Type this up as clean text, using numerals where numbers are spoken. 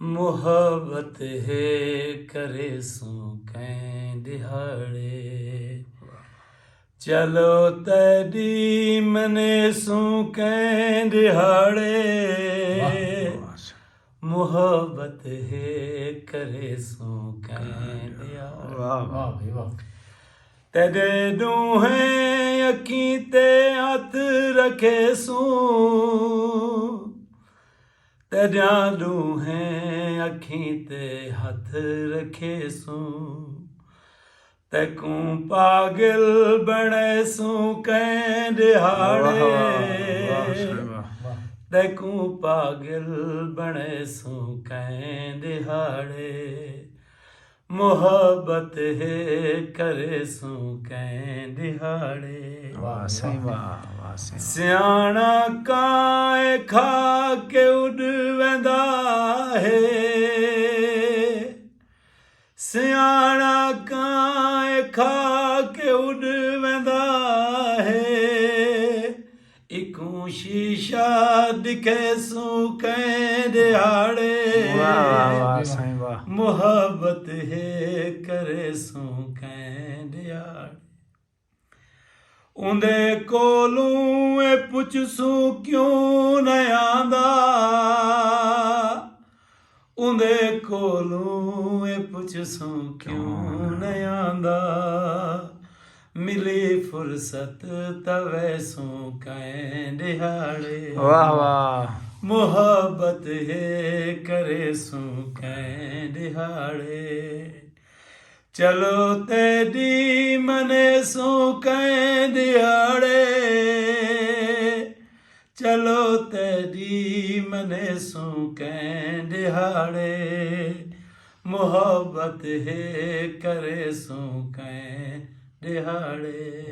ਮੁਹੱਬਤ ਹੈ ਕਰੇ ਸੂ ਕੈਂ ਦਿਹਾੜੇ ਚਲੋ ਤੈਡੀ ਮਨੇ ਸੂ ਕੈਂ ਦਿਹਾੜੇ ਮੁਹੱਬਤ ਹੈ ਕਰੇ ਸੂ ਕੈਂ ਦਿਹਾੜੇ ਵਾਹ ਵਾਹ ਭਾਈ ਵਾਹ ਤੇਰੇ ਦੂਹੇ ਅੱਖੀਂ ਤੇ ਹੱਥ ਰੱਖੇ ਸੂ ਤੇਰਿਆਂ ਦੂਹੇ ਅੱਖੀਂ ਤੇ ਹੱਥ ਰੱਖੇ ਸੂ ਤੈਕੂ ਪਾਗਲ ਬਣੇ ਸੂ ਕੈਂ ਦਿਹਾੜੇ ਤੈਕੂ ਪਾਗਲ ਬਣੇ ਸੂ ਕੈਂ ਦਿਹਾੜੇ ਮੁਹੱਬਤ ਹੈ ਕਰੇ ਸੂ ਕੈਂ ਦਿਹਾੜੇ ਵਾਹ ਸਹੀ ਵਾਹ ਸਹੀ ਸਿਆਣਾ ਕਾਏ ਖਾ ਕੇ ਉੱਡ ਵੈਂਦਾ ਹੈ ਸਿਆਣਾ ਕਾਏ ਖਾ ਕੇ ਉੱਡ ਵੈਂਦਾ ਹੈ ਇਕੂ ਸ਼ੀਸ਼ਾ ਦਿਖੇ ਸੂ ਕੈਂ ਦਿਹਾੜੇ ਵਾਹ ਸਹੀ ਵਾਹ ਮੁਹੱਬਤ ਹੈ ਕਰੇ ਸੂ ਕੈਂ ਦਿਹਾੜੇ ਉਹਦੇ ਕੋਲੋਂ ਇਹ ਪੁੱਛ ਸੂ ਕਿਉਂ ਨਾ ਆਂਦਾ ਉਹਦੇ ਕੋਲੋਂ ਇਹ ਪੁੱਛ ਸੂ ਕਿਉਂ ਨਾ ਆਂਦਾ ਮਿਲੀ ਫੁਰਸਤ ਤਵੇ ਸੂ ਕੈਂ ਦਿਹਾੜੇ ਵਾਹ ਵਾਹ ਮੁਹੱਬਤ ਹੈ ਕਰੇ ਸੂ ਕੈਂ ਦਿਹਾੜੇ ਚਲੋ ਤੇਰੀ ਮਨੇ ਸੂ ਕੈਂ ਦਿਹਾੜੇ ਚਲੋ ਤੇਰੀ ਮਨੇ ਸੂ ਕੈਂ ਦਿਹਾੜੇ ਮੁਹੱਬਤ ਹੈ ਕਰੇ ਸੂ ਕੈਂ ਦਿਹਾੜੇ